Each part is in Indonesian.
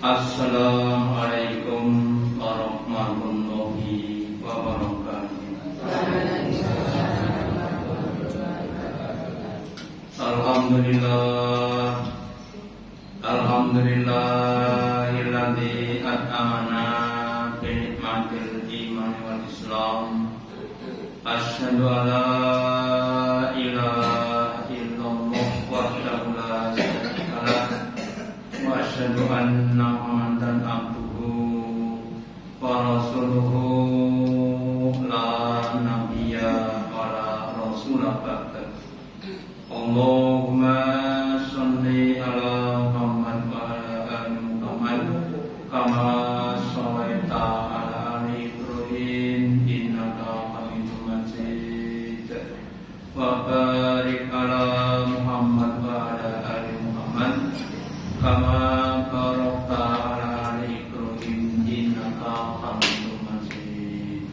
Assalamualaikum warahmatullahi wabarakatuh. Alhamdulillah, alhamdulillahilladzi at'amana bi ni'matil iman wal islam. Asyhadu an la ilaha illallah wahdahu la syarika lah wa asyhadu anna Muhammadan abduhu wa rasuluhu la nabiyya wa la rasula ba'da. Allahumma sholli ala Muhammad wa ala ali Muhammad kama shallaita ala ali Ibrahim innaka Hamidum Majid wa barik ala Muhammad wa ala ali Muhammad kama barakta ala ali Ibrahim innaka Hamidum Majid.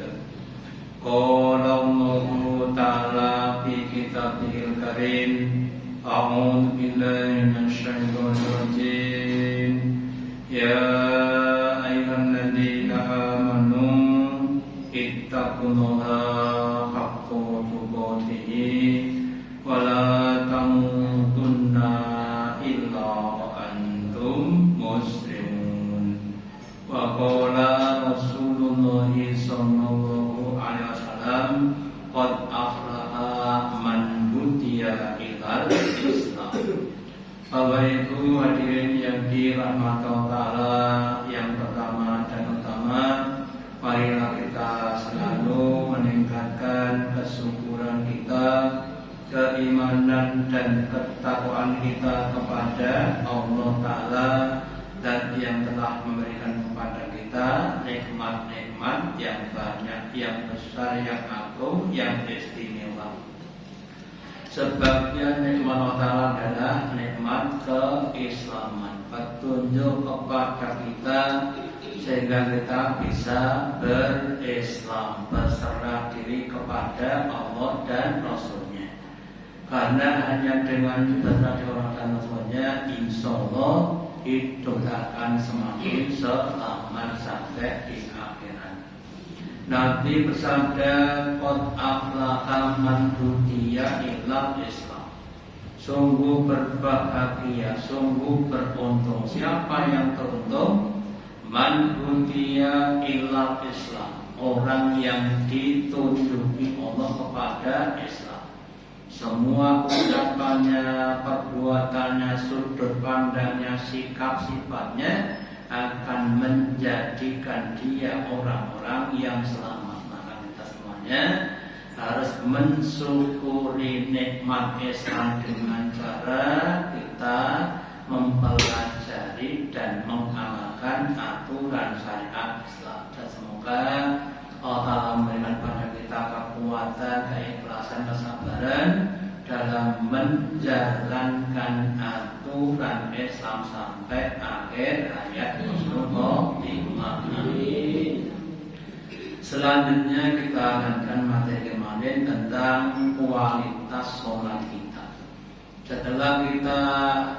Qala Allahu ta'ala fi kitabihil karim, a'udzu billahi minasyaitonir rajim. Ya ayyuhalladzina amanu ittaqullaha haqqa tuqatih wa la tamutunna illa wa antum muslimun. Wa qala Rasulullah sallallahu alaihi wasallam, qad aflaha man hudiya ilal Islam. Bapak Ibu hadirin yang dirahmati Allah, yang pertama dan utama, marilah kita selalu meningkatkan kesyukuran kita, keimanan dan ketakwaan kita kepada Allah Ta'ala, dan yang telah memberikan kepada kita nikmat-nikmat yang banyak, yang besar, yang agung, yang istimewa. Sebabnya nikmat Allah Ta'ala adalah nikmat keislaman, petunjuk kepada kita sehingga kita bisa berislam, berserah diri kepada Allah dan Rasulnya. Karena hanya dengan berserah diri Allah dan Rasulnya, insya Allah hidup akan semakin selamat sampai di akhirat. Nabi bersabda, qad aflaha man hudiya ilal Islam. Sungguh berbahagia, sungguh beruntung. Siapa yang beruntung? Man hudiya ilal Islam. Orang yang ditunjuki Allah kepada Islam. Semua ucapannya, perbuatannya, sudut pandangnya, sikap sifatnya akan menjadikan dia orang-orang yang selamat. Maka kita semuanya harus mensyukuri nikmat Islam dengan cara kita mempelajari dan mengamalkan aturan syariat Islam. Dan semoga Allah Ta'ala memberikan pada kita kekuatan, keikhlasan, kesabaran dalam menjalankan aturan Islam sampai akhir hayat Rasulullah. Amin. Selanjutnya kita akan materi kemarin tentang kualitas sholat kita. Setelah kita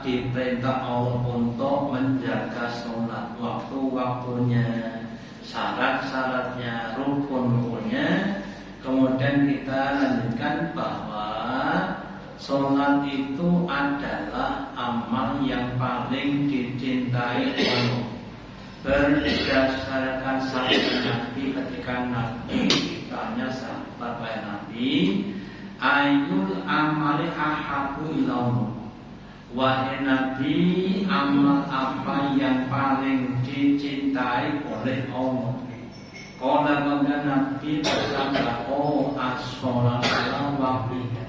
diperintah Allah untuk menjaga sholat, waktu-waktunya, syarat-syaratnya, rukun-rukunnya, kemudian kita lanjutkan bahwa sholat itu adalah amal yang paling dicintai Allah. Berdasarkan sabda Nabi ketika Nabi ditanya sahabat wahai Nabi, ayul amali ahabu ilallah. Wahai Nabi, amal apa yang paling dicintai oleh Allah? Qala kemudian Nabi bersabda, oh as-sholat ala waqtiha,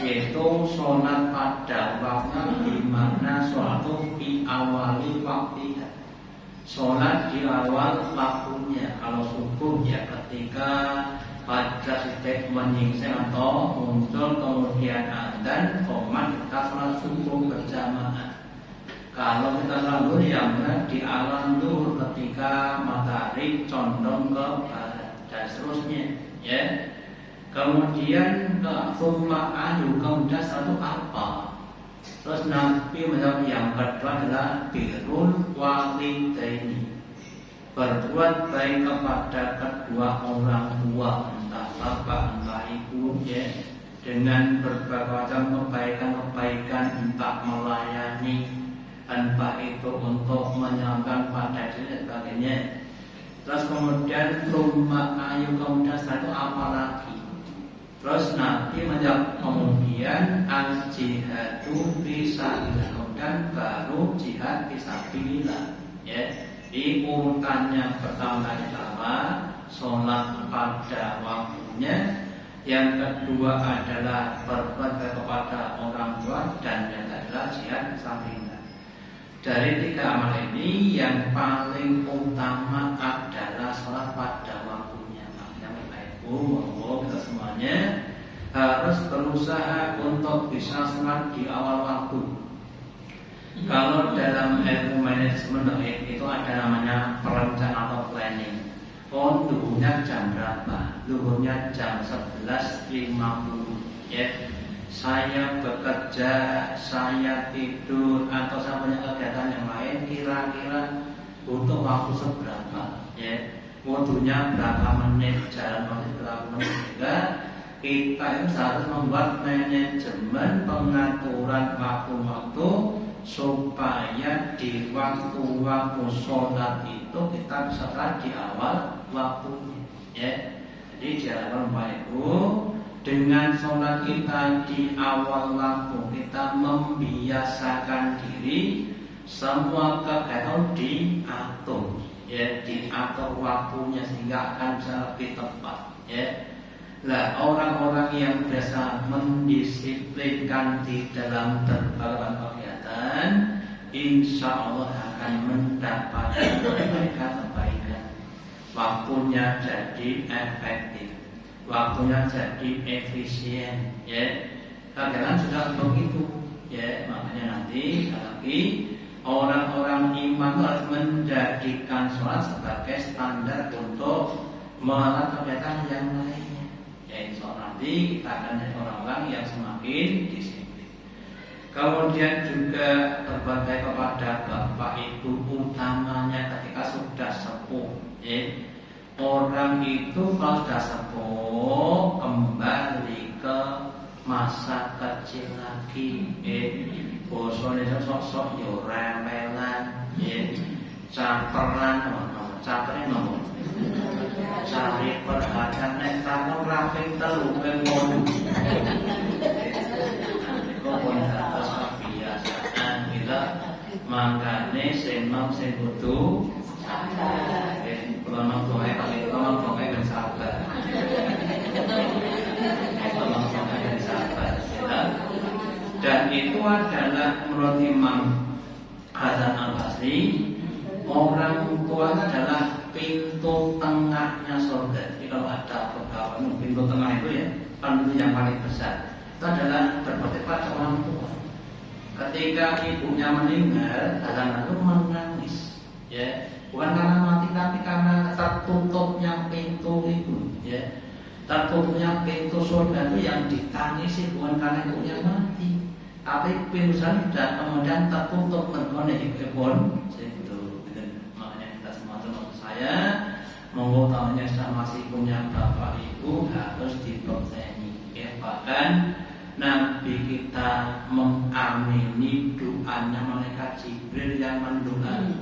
yaitu sholat pada waktu, di mana sholat itu di awali waktiha, sholat di awal waktunya. Kalau subuh ya ketika pada titik menyingsing atau muncul kemudian adzan, komat kita sholat subuh berjamaah. Kalau kita sholat yang di awal zuhur ketika matahari condong ke barat dan seterusnya, ya. Kemudian ke summa kemudian satu apa? Terus Nabi menjawab yang kedua adalah birrul walidaini, berbuat baik kepada kedua orang tua, entah bapak entah ibu, ya, dengan berbagai macam kebaikan-kebaikan, entah melayani, entah itu untuk menyenangkan pada diri dan sebagainya. Terus kemudian rumah ayu, kemudian setelah itu apa lagi? Terus Nabi menjawab kemudian al-jihadu fisabilillah, kemudian baru jihad fisabilillah, ya. Di urutannya pertama adalah sholat pada waktunya, yang kedua adalah berbuat kepada orang tua, dan yang adalah jihad fisabilillah. Dari tiga amal ini yang paling utama adalah sholat pada waktunya. Makanya Bapak Ibu, kita semuanya harus berusaha untuk bisa sholat di awal waktu. Kalau dalam ilmu manajemen itu ada namanya perencanaan atau planning. Duhurnya jam berapa? Duhurnya jam 11.50, ya. Saya bekerja, saya tidur, atau saya punya kegiatan yang lain, kira-kira butuh waktu seberapa, ya. Waktunya berapa menit, jalan waktu berapa menit, sehingga kita itu harus membuat manajemen pengaturan waktu-waktu supaya di waktu-waktu sholat itu kita bisa sholat di awal waktunya, ya. Jadi jangan lupa itu, dengan sholat kita di awal waktu kita membiasakan diri, semua kegiatan diatur, ya, diatur waktunya sehingga akan bisa lebih tepat, ya. Nah, orang-orang yang biasa mendisiplinkan di dalam berbagai kegiatan, insya Allah akan mendapatkan kebaikan. Waktunya jadi efektif, waktunya jadi efisien, ya. Kegiatan sudah begitu, ya. Makanya nanti lagi orang-orang iman harus menjadikan sholat sebagai standar untuk melakukan kegiatan yang lainnya. Ya, insya Allah nanti kita akan jadi orang-orang yang semakin disiplin. Kemudian juga berbuat baik kepada bapak ibu, utamanya ketika sudah sepuh, ya. Orang itu kalau sudah sepuh kembali ke masa kecil lagi, bosone sok-sok yo remelan, caperan, caperan ngomong, cari perhatian nek takon raping telu ping 8. Kok pun atas kebiasaan kita mangkane sing nom sing kudu sabar. Tolong dongeng dan sabar. Tolong dongeng dan sabar. Dan itu adalah menurut Imam Hasan Al-Basri, orang tua adalah pintu tengahnya surga. Jadi kalau ada beberapa pintu tengah itu, ya, pintu yang paling besar itu adalah berbakti pada orang tua. Ketika ibunya meninggal, Hasan itu menangis, ya. Bukan karena mati, tapi karena tertutupnya pintu itu, ya. Tertutupnya pintu surga itu yang ditangisi bukan karena ibunya mati, tapi pintu sudah kemudian tertutup mergone ibun situ. Makanya kita semua termasuk saya, monggo tamunya sudah masih punya bapak ibu harus dipercayai, ya. Bahkan Nabi kita mengamini doanya malaikat Jibril yang mendoakan,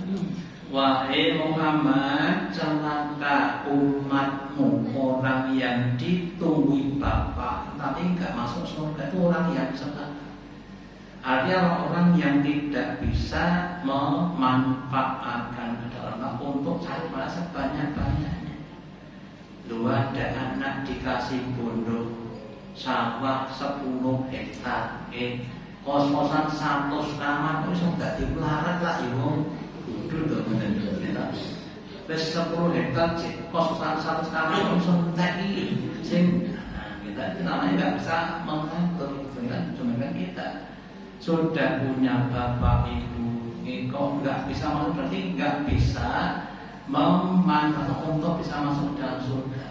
wahai Muhammad, celaka umatmu, orang yang ditunggui bapak tapi enggak masuk surga itu orang yang celaka. Artinya orang yang tidak bisa memanfaatkan kedaulatan untuk cari pahala sebanyak-banyaknya. Lu ada anak dikasih bondo sawah 10 hektar, kos-kosan 100 kamar, itu enggak dipelarat lah ibu. Duduk tuh bener-bener kita. Wes 10 hektar kos-kosan 100 kamar langsung teki sing kita namanya enggak bisa mengatur, cuma kan kita sudah punya bapak ibu, kok nggak bisa masuk, berarti nggak bisa memanfaatkan untuk bisa masuk dalam surga.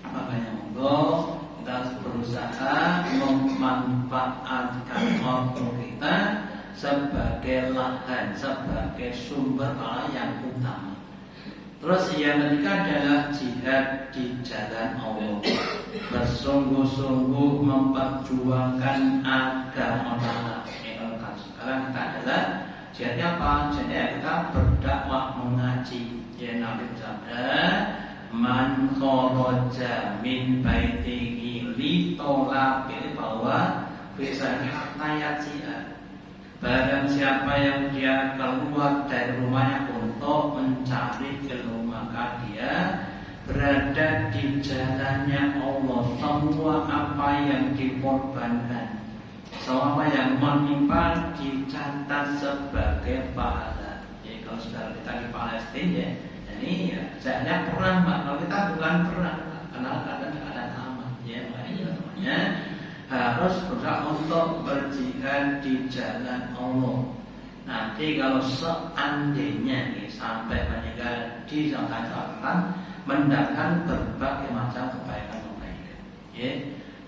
Makanya monggo kita berusaha memanfaatkan waktu kita sebagai lahan, sebagai sumber pahala yang utama. Terus yang ketiga adalah jihad di jalan Allah, bersungguh-sungguh memperjuangkan agama Allah. Sekarang kita adalah jihadnya apa? Jadi kita berdakwah mengaji. Ya Nabi bersabda, man kharaja min baitihi li talabil bahwa bisa hatta barang siapa yang dia keluar dari rumahnya untuk mencari ilmu, maka dia berada di jalannya Allah. Semua apa yang dikorbankan, semua apa yang menimpa dicatat sebagai pahala. Jadi kalau saudara kita di Palestina ya, ini ya jalannya perang Pak. Kalau kita bukan perang, karena kadang ada aman ya, namanya harus berusaha untuk berjihad di jalan Allah. Nanti kalau seandainya sampai meninggal di jalan Allah, mendapatkan berbagai macam kebaikan. Ya.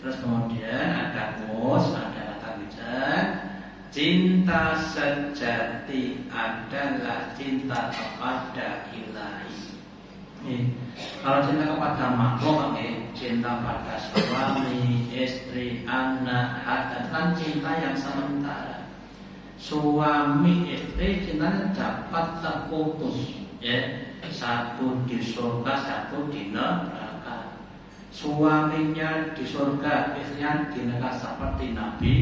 Terus kemudian ada kata bijak, cinta sejati adalah cinta kepada Ilahi. Kalau cinta kepada makhluk, cinta pada suami, istri, anak, harta, kan cinta yang sementara. Suami istri cintanya dapat terputus, ya, satu di surga, satu di neraka. Suaminya di surga, istrinya di neraka seperti Nabi,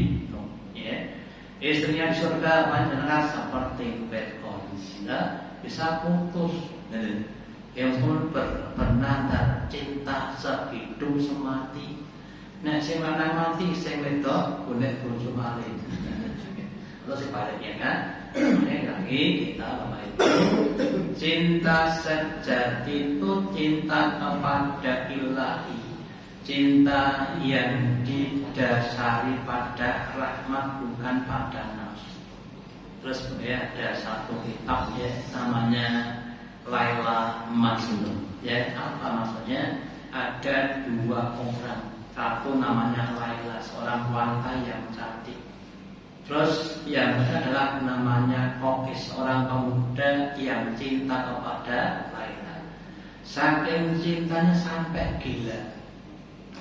ya. Istrinya di surga, neraka seperti Fir'aun, bisa putus. Yang pun bernadar cinta sehidup semati. Nek sing lanang mati, sing wedok golek bojo malih. Terus sebaliknya kan, lagi kita itu cinta sejati itu cinta kepada Ilahi, cinta yang didasari pada rahmat bukan pada nafsu. Terus kemudian ada satu kitab ya namanya Laila Majnun. Ya, apa maksudnya? Ada dua orang. Satu namanya Laila, seorang wanita yang cantik. Terus yang kedua adalah namanya Kokis, seorang pemuda yang cinta kepada Laila. Saking cintanya sampai gila.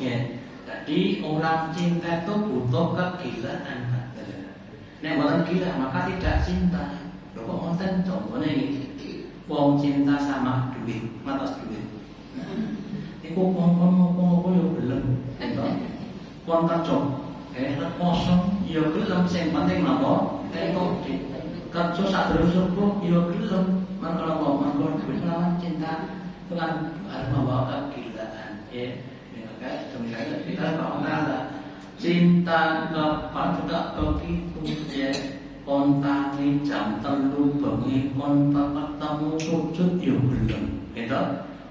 Ya, jadi orang cinta itu butuh kegilaan. Nek bukan gila maka tidak cinta. Lho kok wonten contohnya ini? Wong cinta sama duit, ngatos duit. Iku wong yo gelem, wong kerja, kosong, yo gelem. Sing penting napa? Kerja sadurunge subuh, yo gelem. Mangko napa? Mangko duit lawan cinta, itu kan harus membawa kegilaan. Ya, sebenarnya kita kalau cinta kepada begitu ya. Kontani jam 3 bengi kon ketemu sujud yo gelem, gitu.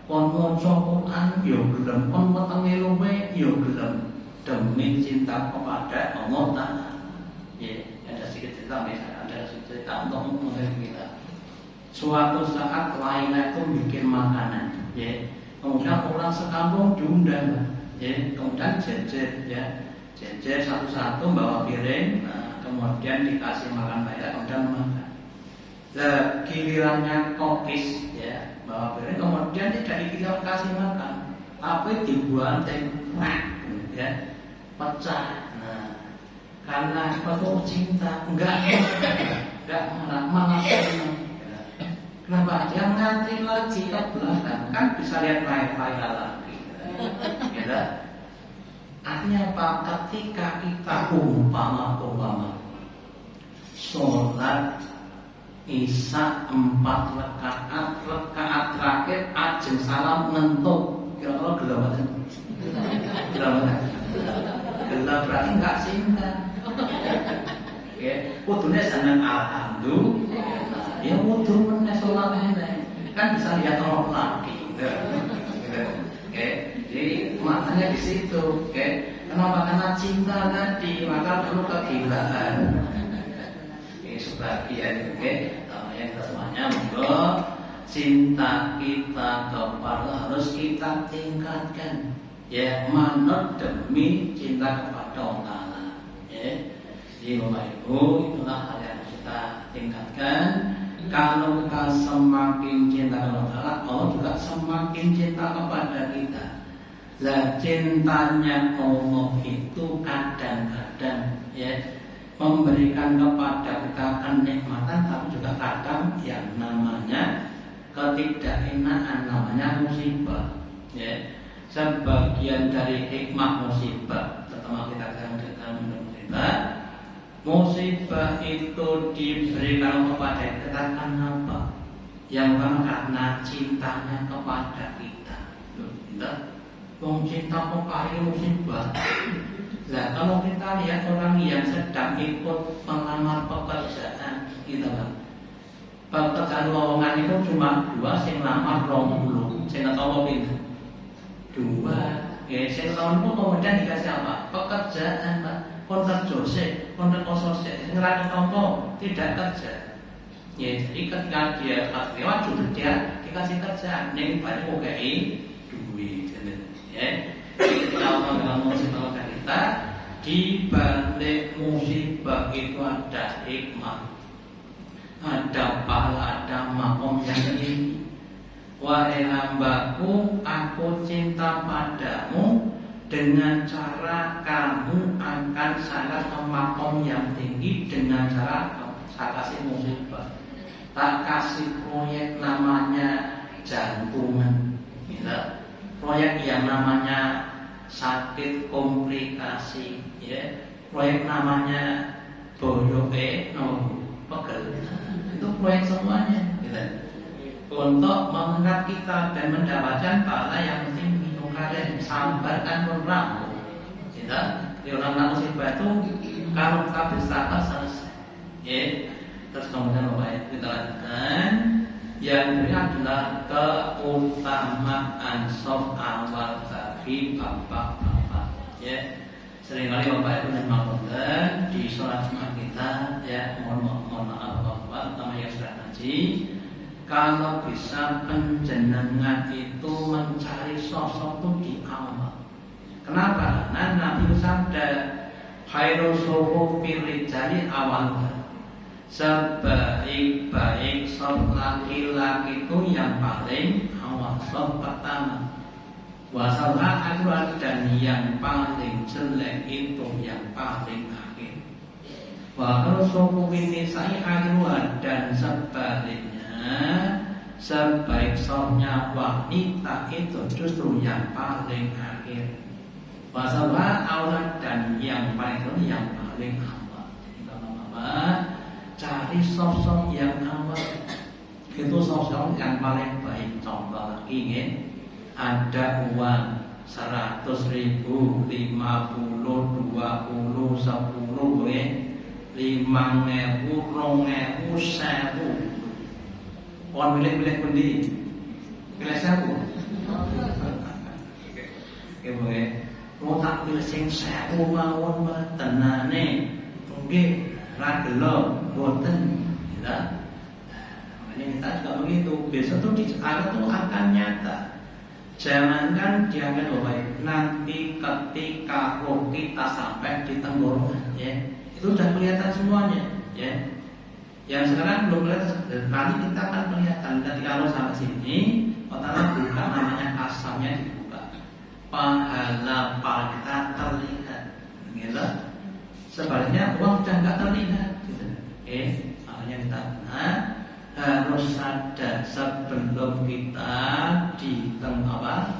Kon maca Quran yo gelem, kon wetenge luwe yo gelem demi cinta kepada Allah Taala. Ya, ada sedikit cerita misalnya, ada sedikit cerita untuk mengenai kita. Suatu saat Laila itu bikin makanan, ya. Kemudian orang sekampung diundang, ya. Kemudian jejer, ya. Jejer satu-satu bawa piring. Kemudian dikasih makan banyak, kemudian makan. Gilirannya Kokis, ya, bawa piring, kemudian tidak dikasih makan, tapi dibanting, ya, pecah. Nah, karena penuh cinta, enggak malah senang. Kenapa? Dia ngantri lagi ke belakang, kan bisa lihat Laila lagi, ya. Artinya apa? Ketika kita umpama sholat Isya 4 rakaat terakhir ajeng salam ngentuk, kira-kira gelap berarti enggak cinta. Oke, kudune seneng alhamdulillah. Ya kudu meneh sholat kan bisa lihat orang lagi. Oke, jadi maknanya di situ. Oke, kenapa? Karena cinta tadi, maka perlu kegilaan. Oke, sebagian yang semuanya monggo cinta kita kepada harus kita tingkatkan. ya manut demi cinta kepada Allah Ta'ala. Ya, jadi Bapak Ibu, itulah hal yang kita tingkatkan. Kalau kita semakin cinta kepada Allah Ta'ala, Allah juga semakin cinta kepada kita. Lah cintanya Allah itu kadang-kadang ya memberikan kepada kita kenikmatan, tapi juga kadang yang namanya ketidakenaan, namanya musibah. Ya, sebagian dari hikmah musibah, terutama kita dalam musibah, musibah itu diberikan kepada kita kenapa? Yang pertama karena cintanya kepada kita. Kita cinta kepada musibah. Nah, kalau kita lihat orang yang sedang ikut melamar pekerjaan, gitu kan, pekerjaan lowongan itu cuma 2, sing lamar 20, sing tahu pintu 2, ya, sing tahu itu kemudian dikasih apa? Pekerjaan, Pak. Kontrak jose, kontrak kosose, ngerasa tompo tidak kerja. Ya, jadi ketika dia lewat justru dia dikasih kerjaan, yang paling oke duit, ya. Kalau dengan musibah kita, di balik musibah itu ada hikmah, ada pahala, ada makom yang tinggi. Wahai hambaku, aku cinta padamu dengan cara kamu akan sangat ke makom yang tinggi dengan cara saya kasih musibah. Tak kasih proyek namanya jantungan, gitu. Proyek yang namanya sakit komplikasi, ya. Proyek namanya bodoke, pegel. Itu proyek semuanya, gitu. Untuk mengangkat kita dan mendapatkan pahala yang penting minum kalian sabarkan pun ramu. Kita di orang musibah itu kalau kita bersabar selesai. Ya. Terus kemudian kita lanjutkan. Yang ini adalah keutamaan soft awal bagi bapak-bapak. Ya, seringkali bapak ibu dan maafkan di sholat Jumat kita, ya, mohon maaf bapak, terutama yang sudah ngaji. Kalau bisa penjenengan itu mencari sosok itu di awal. Kenapa? Nah, Nabi bersabda, khairul sufu fil rijali awal. Sebaik-baik soft laki-laki itu yang paling awal, soft pertama. Wasalah akhirat, dan yang paling jelek itu yang paling akhir. Wa khairul nisa'i akhirat, dan sebaliknya sebaik softnya wanita itu justru yang paling akhir. Wasalah aulat, dan yang paling itu yang paling awal. Jadi bapak-bapak, cari sosok yang awal, itu sosok yang paling baik. Contoh lagi, ya, ada uang 100.000, 50, 20, 10, ya, 5.000, 2.000, 1.000. Orang milih-milih pundi? Milih 1.000. Oke, boleh. Mau tak pilih sing 1.000 mawon tenane, nggih. Ragelo, boten, kita. Makanya kita juga begitu. Besok tuh di akhirat tuh akan nyata. Jangankan diambil baik, nanti ketika roh kita sampai di tenggorokan, ya, itu sudah kelihatan semuanya, ya. Yang sekarang belum kelihatan, nanti kita akan kelihatan. Ketika roh sampai sini, otak buka, namanya asamnya dibuka. Pahala kita terlihat, gitu. Sebaliknya uang sudah tidak terlihat, gitu. Makanya kita harus sadar sebelum kita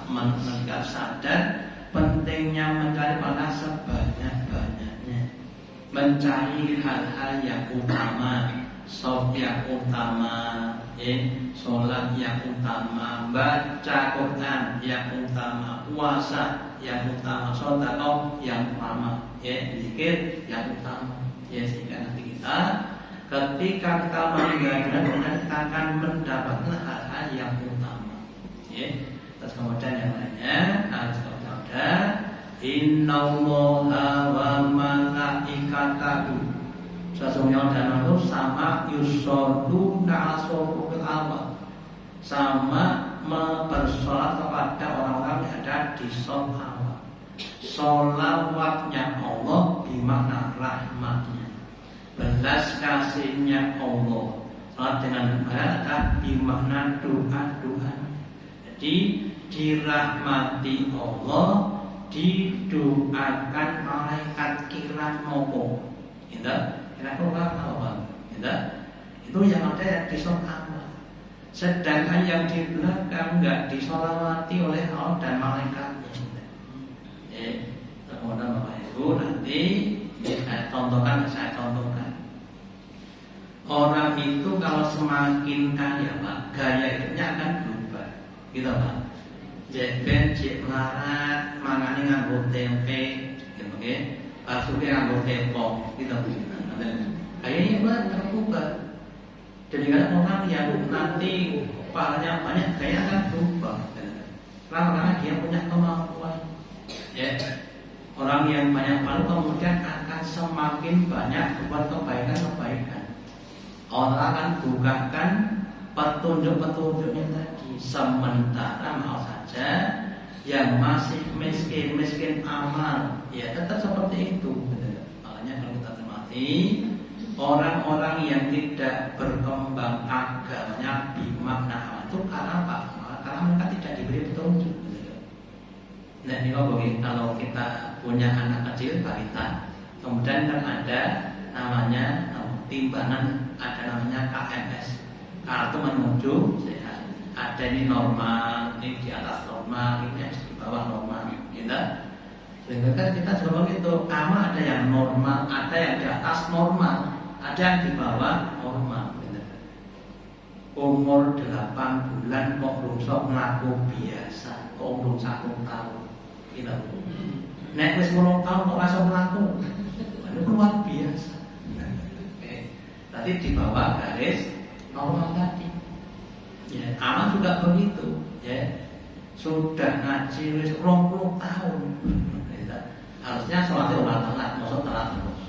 menegak sadar pentingnya mencari pahala sebanyak-banyaknya, mencari hal-hal yang utama, sholat yang utama, sholat yang utama, baca Quran yang utama, puasa yang utama, sedekah yang utama, zikir yang utama, sehingga nanti kita ketika kita meninggal dunia kita akan mendapatkan hal-hal yang utama. Terus kemudian yang lainnya harus ada innallaha wa malaikatahu, sesungguhnya dan itu sama yusholuna ala sofil awal, sama bersolat kepada orang-orang yang ada di sof awal. Sholawatnya Allah bermakna rahmatnya, belas kasihnya Allah. Salat dengan barat adalah bermakna doa-doa. Jadi dirahmati Allah, didoakan malaikat kiram nopo. Gitu? Kira apa? Gitu? Itu yang ada di sholat. Sedangkan yang di belakang enggak disolawati oleh Allah dan malaikatnya. Kemudian Bapak Ibu nanti saya contohkan. Orang itu kalau semakin kaya Pak, gaya hidupnya akan berubah. Gitu Pak. Jek melarat, mangane nganggo tempe, gitu nggih. Pasuke nganggo tepung, gitu. Kayaknya Pak berubah. Jadi kadang orang yang nanti pahalanya banyak kayaknya akan berubah. Karena dia punya kemampuan. Ya. Orang yang banyak pahala kemudian akan semakin banyak berbuat kebaikan. Allah akan bukakan petunjuk-petunjuknya tadi. Sementara mau saja yang masih miskin amal, ya tetap seperti itu. Makanya kalau kita cermati, orang-orang yang tidak berkembang agamanya bermakna amal itu karena apa? Karena mereka tidak diberi petunjuk. Nah ini kalau kita punya anak kecil balita, kemudian kan ada namanya timbangan, ada namanya KMS, kartu menuju sehat. Ada ini normal, ini di atas normal, ini di bawah normal, gitu. Sehingga kan kita juga begitu, amal ada yang normal, ada yang di atas normal, ada yang di bawah normal. Gitu. Umur 8 bulan kok rusok melaku biasa, kok umur 1 tahun, gitu. Nek wis 10 tahun kok langsung melaku, itu luar biasa. Tadi di bawah garis normal tadi. Ya, amal juga begitu. Ya, sudah ngaji wis 20 tahun. Harusnya sholatnya ulang telat, maksud telat terus.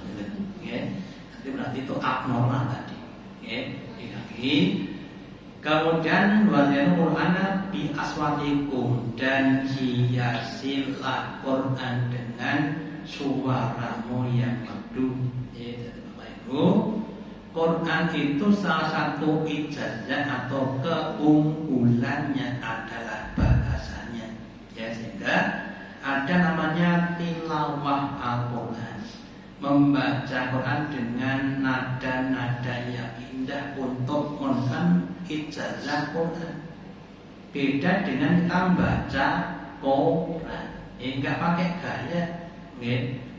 Ya, nanti berarti itu abnormal tadi. Ya, lagi. Kemudian wazanul Qur'ana bi aswatikum, dan hiasilah Quran dengan suaramu yang merdu. Ya, Bapak Ibu. Quran itu salah satu ijazah atau keunggulannya adalah bahasanya. Ya, sehingga ada namanya tilawah Al-Quran, membaca Quran dengan nada-nada yang indah untuk mengenang ijazah Quran. Beda dengan kita membaca Quran, enggak pakai gaya,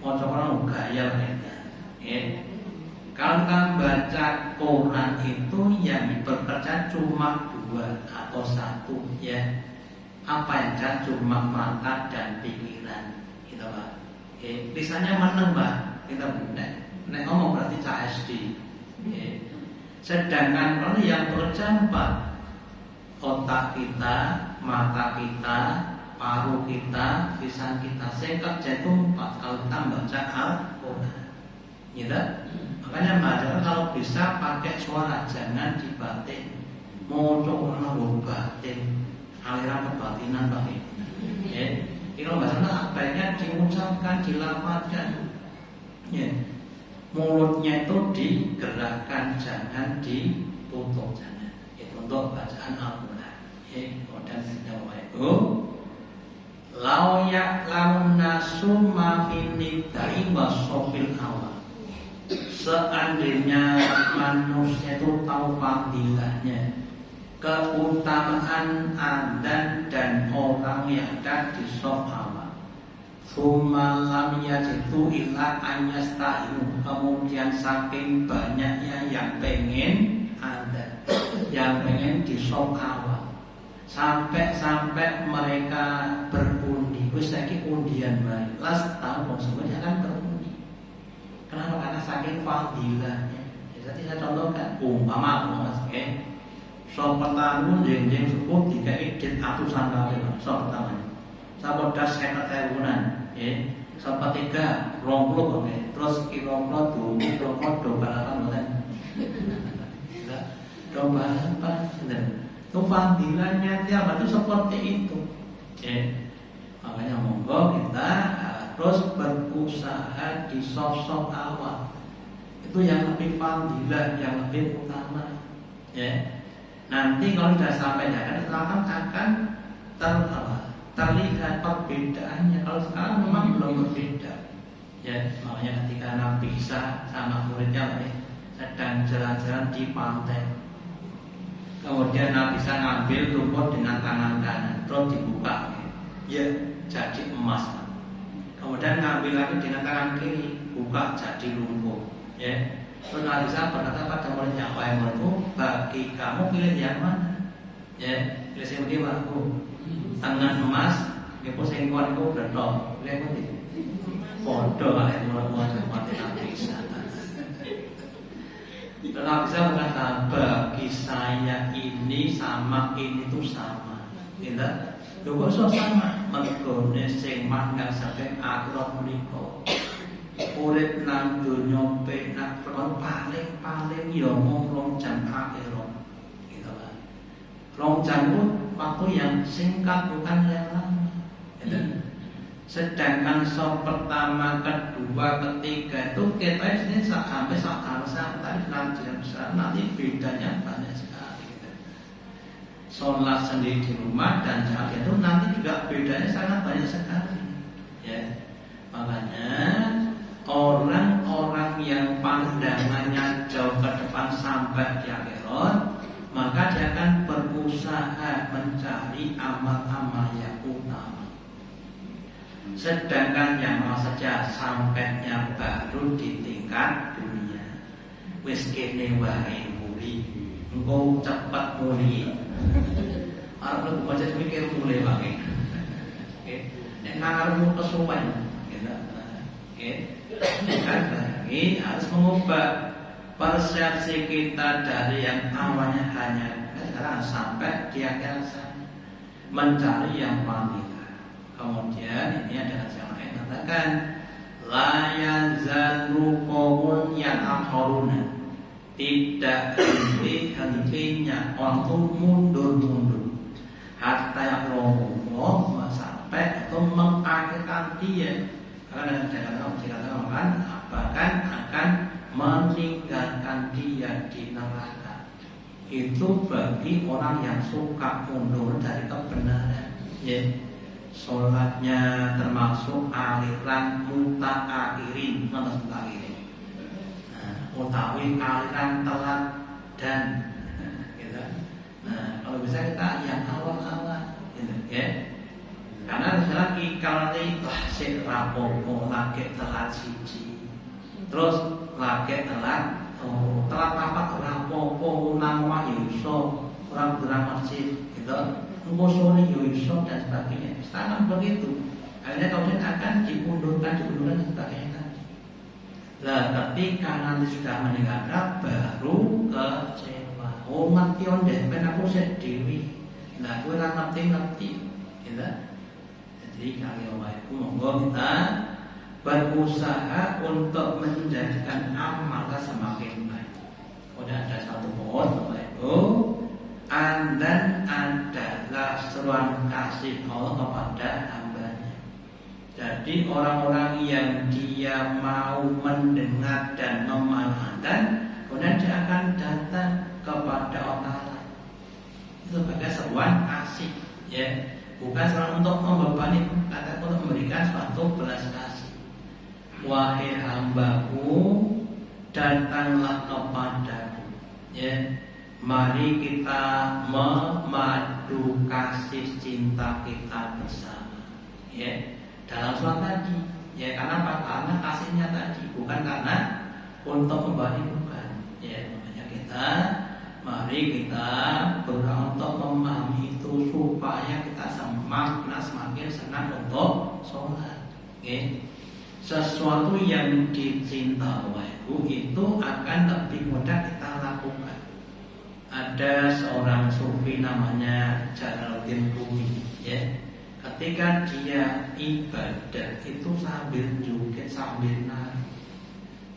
mau coba gaya mereka. Kalau kita baca Quran itu yang bekerja cuma 2 atau 1, ya. Apa yang ada cuma mata dan pikiran, gitu Pak. Lisannya meneng Pak. Kita nek ngomong berarti CSD. Sedangkan kalau yang bekerja 4, otak kita, mata kita, paru kita, lisan kita, singkat jatuh 4 kalau kita baca Al-Quran, gitu. Makanya baca kalau bisa pakai suara, jangan dibatin. Mau coba batin, aliran kebatinan Pak. Ya, kalau bahasa baiknya diucapkan, dilafadzkan. Ya, mulutnya itu digerakkan, jangan ditutup, jangan. Itu untuk bacaan Al-Quran. Ya, kemudian itu lau ya'lamun nasu ma fi nidai wa sofil awal. Seandainya manusia itu tahu fadilahnya, keutamaan adzan dan orang yang ada di shaf awal, sumalam yajitu illa anyastainu, kemudian saking banyaknya yang pengen adzan, yang pengen di shaf awal, sampai mereka berundi, wis saiki undian bae, las tahu kok semuanya kan berundi. Kenapa? Karena saking fadilahnya. Jadi saya contohkan, umpama Mas, so pertama jeng suku 3 edit atusan kali, so pertama. Sama das 50.000-an, so ketiga 20, terus kira-kira 20 do balapan boten. Do balapan, itu fadilahnya dia itu seperti itu. Makanya monggo kita terus berusaha di sosok awal. Itu yang lebih fadilah, yang lebih utama. Ya. Nanti kalau sudah sampai jalan akan terlihat perbedaannya. Kalau sekarang memang belum berbeda. Ya, makanya ketika Nabi Isa sama muridnya sedang jalan-jalan di pantai, kemudian Nabi Isa ngambil lumpur dengan tangan kanan, terus dibuka, ya jadi emas. Kemudian ngambil lagi dengan tangan kiri, buka jadi lumpur. Ya, terus Nabi Isa berkata pada muridnya, wahai muridku, bagi kamu pilih yang mana? Ya, pilih yang dia aku tangan emas, itu sengkon itu berdoa, pilih yang bodoh lah yang mulai mati Nabi Isa. Nabi Isa berkata, bagi saya ini sama ini tuh sama. Kita, kok so sama? Mergone sing mandang sampai akhirat menika. Urip nang donya penak paling ya mung 2 jam akhirat. Gitu kan. 2 jam itu waktu yang singkat bukan yang lama. Gitu. Sedangkan shock pertama, kedua, ketiga itu kita ini sampai tadi nanti bedanya banyak sekali. Sholat sendiri di rumah dan saat itu nanti juga bedanya sangat banyak sekali. Ya, makanya orang-orang yang pandangannya jauh ke depan sampai di akhirat, maka dia akan berusaha mencari amal-amal yang utama. Sedangkan yang mau saja sampainya baru di tingkat dunia, wis kene wae muli, engko cepat muli. Arep lu baca mikir mulai wae. Nek ngarepmu kesuwen, gitu. Kan ini harus mengubah persepsi kita dari yang awalnya hanya sekarang sampai di akhir sana, mencari yang paling. Kemudian ini adalah yang lain katakan la yazalu qaumun yatahharuna, tidak henti-hentinya orang itu mundur-mundur hatta yaqulullah sampai itu mengakhirkan dia, karena dikatakan bahkan akan meninggalkan dia di neraka. Itu bagi orang yang suka mundur dari kebenaran, ya. Sholatnya termasuk aliran mutaakhirin, utawi aliran telat dan gitu. Nah, kalau bisa kita yang awal-awal, gitu, ya. Karena lagi kalau tahsik rapopo lagi telat siji, terus lagi telat apa rapopo nang wayuso orang masjid, gitu. Sore yoiso dan sebagainya, sangat begitu. Akhirnya kemudian akan dipundurkan dan sebagainya tadi. Nah, ketika nanti sudah meninggal baru kecewa. Oh, ngerti onde, ben aku sedih. Nah, aku ngerti, gitu. Jadi kalau aku monggo kita berusaha untuk menjadikan amal semakin baik. Udah ada satu pohon itu. Dan adalah seruan kasih Allah kepada hambanya. Jadi orang-orang yang dia mau mendengar dan memahami, kemudian dia akan datang kepada orang lain. Itu sebagai seruan kasih, ya, bukan seruan untuk membebani, kata untuk memberikan suatu belas kasih. Wahai hambaku, datanglah kepadaku, ya. Mari kita memadu kasih cinta kita bersama, ya, dalam surat tadi, ya. Karena apa? Karena kasihnya tadi, bukan karena untuk membagi, bukan, ya. Makanya mari kita berusaha untuk memahami itu supaya kita semakin senang untuk sholat, ya. Sesuatu yang dicinta olehku itu akan lebih mudah kita lakukan. Ada seorang sufi namanya Jalaluddin Rumi, ya. Ketika dia ibadah itu sambil joget, sambil nari.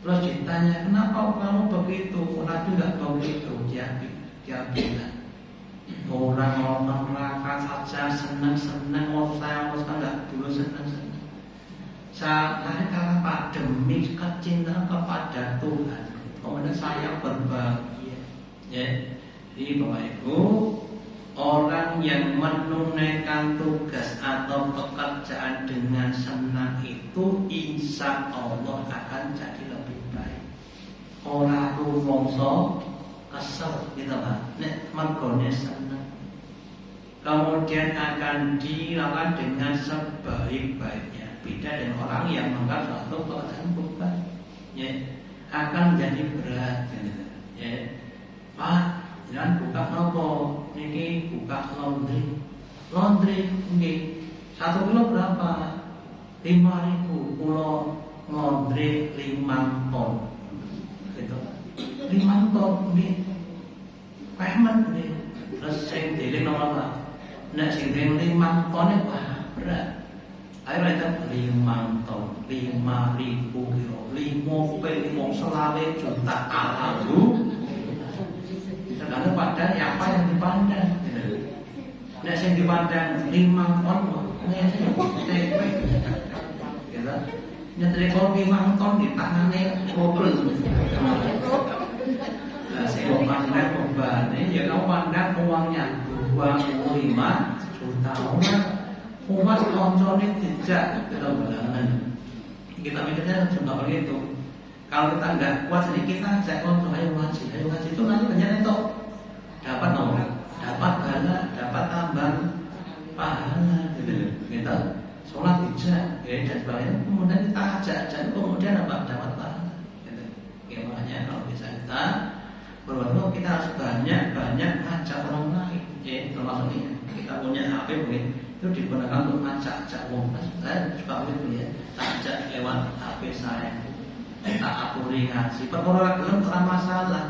Terus ditanya, kenapa kamu begitu? Nabi tidak begitu. Dia bilang, orang nonton neraka saja senang-senang, mau saya nggak dulu senang-senang. Karena apa? Demi kecintaan kepada Tuhan. Kemudian saya berbahagia. Ya, jadi Bapak Ibu, orang yang menunaikan tugas atau pekerjaan dengan senang itu insya Allah akan jadi lebih baik. Orang rumongso kesel gitu Pak. Nek mergone senang. Kemudian akan dilakukan dengan sebaik-baiknya. Beda dengan orang yang menganggap suatu pekerjaan beban, ya, akan menjadi berat, ya. Pak, jangan buka nopo, niki buka laundry, niki 1 kilo berapa? 5.000, pulau laundry 5 ton, gitu. 5 ton, niki, payment, niki, terus sing dealing nomor apa? Nek sing dealing 5 ton itu berat. Ayo kita 5 ton, 5.000 kilo, 5 juta alamu. Sedangkan pada apa yang dipandang? Nek yang dipandang 5 ton, nyetrika, gitu. Nyetrika 5 ton di tangannya mobil. Nah, saya pandang bebannya, ya kamu pandang uangnya 25 juta orang. Umat koncone tidak benar-benar. Kita mikirnya juga begitu. Kalau kita enggak kuat sedikit kita ajak konco, ayo ngaji itu nanti banyak itu dapat nomor, dapat pahala, dapat tambahan pahala, gitu. Sholat tidak, dan sebagainya. Kemudian kita ajak, kemudian apa? Dapat pahala. Gitu. Makanya kalau bisa kita berbuat, kita harus banyak ngajak orang lain. Termasuk ini kita punya HP mungkin itu digunakan untuk ngajak wong. Saya juga begitu ya, ajak lewat HP saya, kita apuri ngaji. Perkara gelem ora masalah.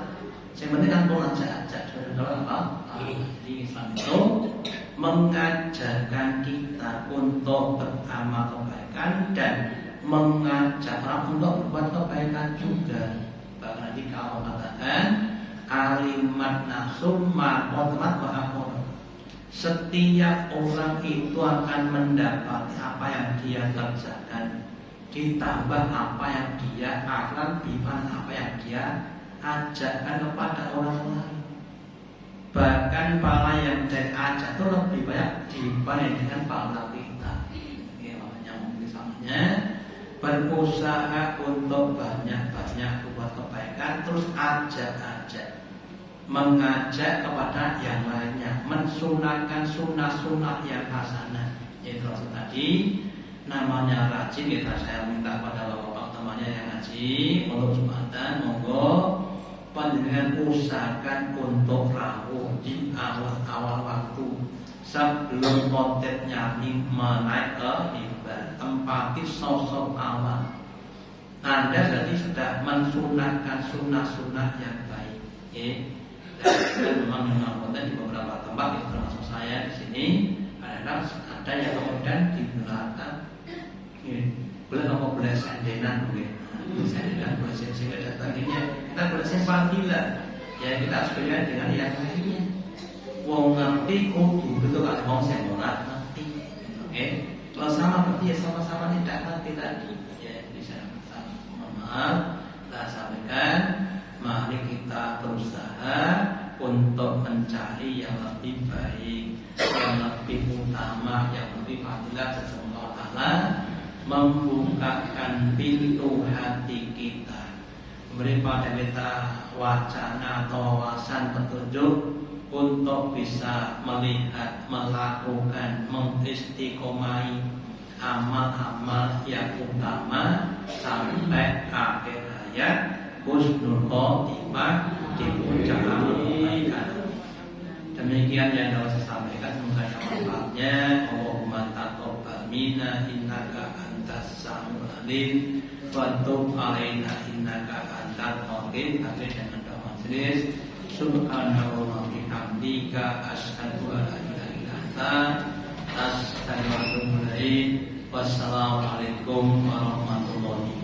Yang penting kan ngajak kalau apa? Di Islam itu mengajarkan kita untuk beramal kebaikan dan mengajak orang untuk berbuat kebaikan juga. Bahkan nanti kalau katakan alimat nasum ma'otomat wa'akor, setiap orang itu akan mendapati apa yang dia kerjakan, ditambah apa yang dia akan biman, apa yang dia ajarkan kepada orang lain. Bahkan pahala yang dia ajak itu lebih banyak dibanding dengan pahala kita. Ya, makanya misalnya berusaha untuk banyak-banyak buat kebaikan, terus ajak, mengajak kepada yang lainnya, mensunahkan sunnah-sunnah yang hasanah. Yaitu tadi namanya rajin. Saya minta pada bapak temannya yang ngaji untuk Jumatan, monggo panjenengan usahakan untuk rawuh di awal waktu sebelum khotibnya menaik ke mimbar, tempati sosok awal. Anda berarti sudah mensunahkan sunnah-sunnah yang baik. Dan memang di beberapa tempat, termasuk saya di sini, ada yang kemudian di belakang boleh nopo boleh sendenan, sendenan boleh sehingga datangnya kita boleh simpatilah. Ya kita harus beda dengan yang lainnya. Wong ngerti kudu betul ada wong sing ora ngerti. Kalau sama berarti ya sama-sama tidak ngerti tadi. Ya bisa mohon maaf, kita sampaikan. Mari kita berusaha untuk mencari yang lebih baik, yang lebih utama, yang lebih fadilah sesuatu Allah, membukakan pintu hati kita, memberi pada kita wacana atau wawasan petunjuk untuk bisa melihat, melakukan, mengistiqomai amal-amal yang utama sampai akhir hayat. Husnul khotimah di puncak amal kebaikan. Demikian yang dapat saya sampaikan, semoga yang manfaatnya. Allahumma taqabbal minna innaka antas samiul alim wa tub alaina innaka antal qadir. Akhir dengan doa majelis. Subhanallah bihamdika asyhadu an la ilaha illa anta astaghfiruka wa atubu ilaik. Wassalamualaikum warahmatullahi wabarakatuh.